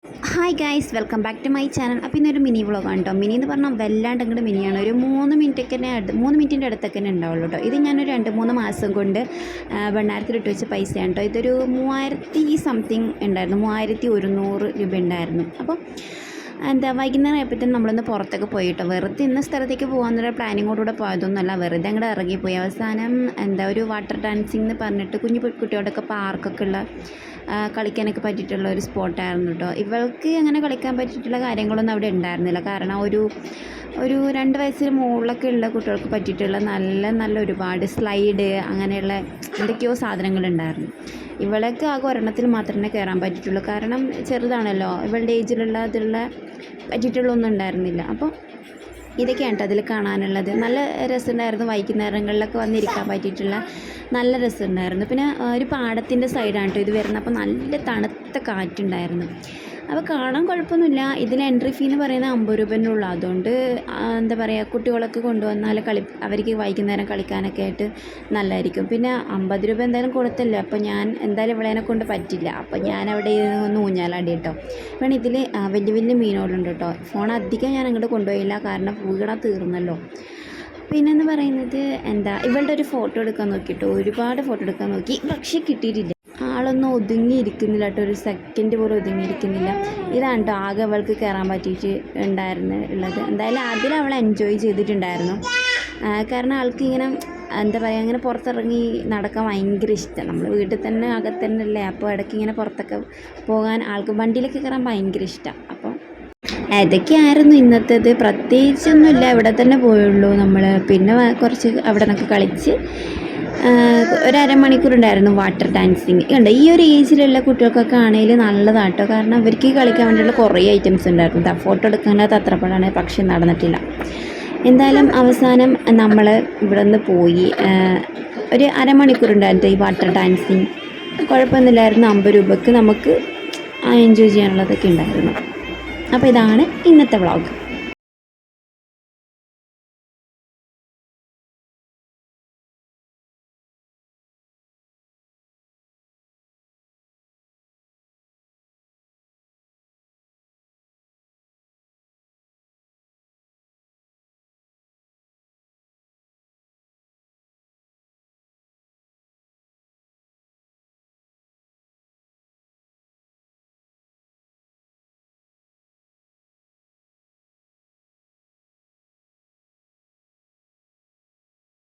Hi guys, welcome back to my channel. അപ്പോൾ ഇന്നൊരു mini വ്ളോഗാണ് കേട്ടോ. മിനി എന്ന് പറഞ്ഞാൽ വല്ലാണ്ട് അങ്ങോട്ട് മിനിയാണ്. ഒരു 3 മിനിറ്റിൻ്റെ അടുത്തൊക്കെ തന്നെ ഉണ്ടാവുള്ളൂ കേട്ടോ. ഇത് ഞാനൊരു 2-3 മാസം കൊണ്ട് ഭണ്ണാരത്തിലിട്ട് വെച്ച പൈസയാണ് കേട്ടോ. ഇതൊരു 3000 സംതിങ് ഉണ്ടായിരുന്നു, 3100 രൂപ ഉണ്ടായിരുന്നു. അപ്പോൾ വൈകുന്നേരം ആയപ്പോഴത്തേനും നമ്മളൊന്ന് പുറത്തൊക്കെ പോയിട്ടോ. വെറുതെ ഇന്ന സ്ഥലത്തേക്ക് പോകാമെന്നൊരു പ്ലാനിങ്ങോടുകൂടെ പോയതൊന്നുമല്ല, വെറുതെ അങ്ങോട്ട് ഇറങ്ങിപ്പോയി. അവസാനം ഒരു വാട്ടർ ഡാൻസിങ് എന്ന് പറഞ്ഞിട്ട് കുഞ്ഞു കുട്ടിയോടൊക്കെ പാർക്കൊക്കെ ഉള്ള കളിക്കാനൊക്കെ പറ്റിയിട്ടുള്ള ഒരു സ്പോട്ടായിരുന്നു കേട്ടോ. ഇവൾക്ക് അങ്ങനെ കളിക്കാൻ പറ്റിയിട്ടുള്ള കാര്യങ്ങളൊന്നും അവിടെ ഉണ്ടായിരുന്നില്ല. കാരണം ഒരു 2 വയസ്സിന് മുകളിലൊക്കെ ഉള്ള കുട്ടികൾക്ക് പറ്റിയിട്ടുള്ള നല്ല ഒരുപാട് സ്ലൈഡ് അങ്ങനെയുള്ള എന്തൊക്കെയോ സാധനങ്ങളുണ്ടായിരുന്നു. ഇവളൊക്കെ ആകെ ഒരെണ്ണത്തിൽ മാത്രമേ കയറാൻ പറ്റിയിട്ടുള്ളൂ. കാരണം ചെറുതാണല്ലോ, ഇവളുടെ ഏജിലുള്ള പറ്റിയിട്ടുള്ളൊന്നും ഉണ്ടായിരുന്നില്ല. അപ്പോൾ ഇതൊക്കെയാണ് കേട്ടോ അതിൽ കാണാനുള്ളത്. നല്ല രസമുണ്ടായിരുന്നു. വൈകുന്നേരങ്ങളിലൊക്കെ വന്നിരിക്കാൻ പറ്റിയിട്ടുള്ള നല്ല രസമുണ്ടായിരുന്നു. പിന്നെ ഒരു പാടത്തിൻ്റെ സൈഡാണ് കേട്ടോ ഇത് വരുന്നത്. അപ്പോൾ നല്ല തണുത്ത കാറ്റുണ്ടായിരുന്നു. അപ്പോൾ കാണാൻ കുഴപ്പമൊന്നുമില്ല. ഇതിൽ എൻട്രി ഫീ എന്ന് പറയുന്നത് 50 രൂപേൻ്റെ ഉള്ളൂ. അതുകൊണ്ട് കുട്ടികളൊക്കെ കൊണ്ടുവന്നാൽ അവർക്ക് വൈകുന്നേരം കളിക്കാനൊക്കെ ആയിട്ട് നല്ലതായിരിക്കും. പിന്നെ 50 രൂപ എന്തായാലും കൊടുത്തല്ലേ, അപ്പോൾ ഞാൻ എന്തായാലും ഇവളേനെ കൊണ്ട് പറ്റില്ല. അപ്പോൾ ഞാൻ അവിടെ ഒന്ന് ഊഞ്ഞാലാടി കേട്ടോ. പിന്നെ ഇതിൽ വലിയ മീനുകളുണ്ട് കേട്ടോ. ഫോൺ അധികം ഞാൻ അങ്ങോട്ട് കൊണ്ടുപോയില്ല, കാരണം വീണ തീർന്നല്ലോ. പിന്നെന്ന് പറയുന്നത് ഇവളുടെ ഒരു ഫോട്ടോ എടുക്കാൻ നോക്കിയിട്ടോ. ഒരുപാട് ഫോട്ടോ എടുക്കാൻ നോക്കി, പക്ഷേ കിട്ടിയിട്ടില്ല. ആളൊന്നും ഒതുങ്ങിയിരിക്കുന്നില്ല കേട്ടോ, ഒരു സെക്കൻഡ് പോലും ഒതുങ്ങിയിരിക്കുന്നില്ല. ഇതാണ് കേട്ടോ ആകെ അവൾക്ക് കയറാൻ പറ്റിയിട്ട് ഉള്ളത്. എന്തായാലും അതിൽ അവൾ എൻജോയ് ചെയ്തിട്ടുണ്ടായിരുന്നു. കാരണം ആൾക്ക് ഇങ്ങനെ ഇങ്ങനെ പുറത്തിറങ്ങി നടക്കാൻ ഭയങ്കര ഇഷ്ടം. നമ്മൾ വീട്ടിൽ തന്നെ അകത്തന്നെ അല്ലേ, അപ്പോൾ ഇടയ്ക്ക് ഇങ്ങനെ പുറത്തൊക്കെ പോകാൻ ആൾക്ക് വണ്ടിയിലൊക്കെ കയറാൻ ഭയങ്കര ഇഷ്ടം. അപ്പം അതൊക്കെയായിരുന്നു ഇന്നത്തേത്. പ്രത്യേകിച്ചൊന്നുമില്ല, ഇവിടെ തന്നെ പോയുള്ളൂ നമ്മൾ. പിന്നെ കുറച്ച് അവിടെ നിന്നൊക്കെ കളിച്ച് ഒരു അരമണിക്കൂറുണ്ടായിരുന്നു വാട്ടർ ഡാൻസിങ്. ഉണ്ട് ഈ ഒരു ഏജിലുള്ള കുട്ടികൾക്കൊക്കെ ആണെങ്കിൽ നല്ലതാട്ടോ. കാരണം അവർക്ക് കളിക്കാൻ വേണ്ടിയുള്ള കുറേ ഐറ്റംസ് ഉണ്ടായിരുന്നു. ഫോട്ടോ എടുക്കാനകത്ത് അത്ര പാടാണ്, പക്ഷെ നടന്നിട്ടില്ല. എന്തായാലും അവസാനം നമ്മൾ ഇവിടെ നിന്ന് പോയി. ഒരു അരമണിക്കൂറുണ്ടായിരുന്നു ഈ വാട്ടർ ഡാൻസിങ്. കുഴപ്പമൊന്നുമില്ലായിരുന്നു. 50 രൂപയ്ക്ക് നമുക്ക് എൻജോയ് ചെയ്യാനുള്ളതൊക്കെ ഉണ്ടായിരുന്നു. അപ്പോൾ ഇതാണ് ഇന്നത്തെ വ്ളോഗ്.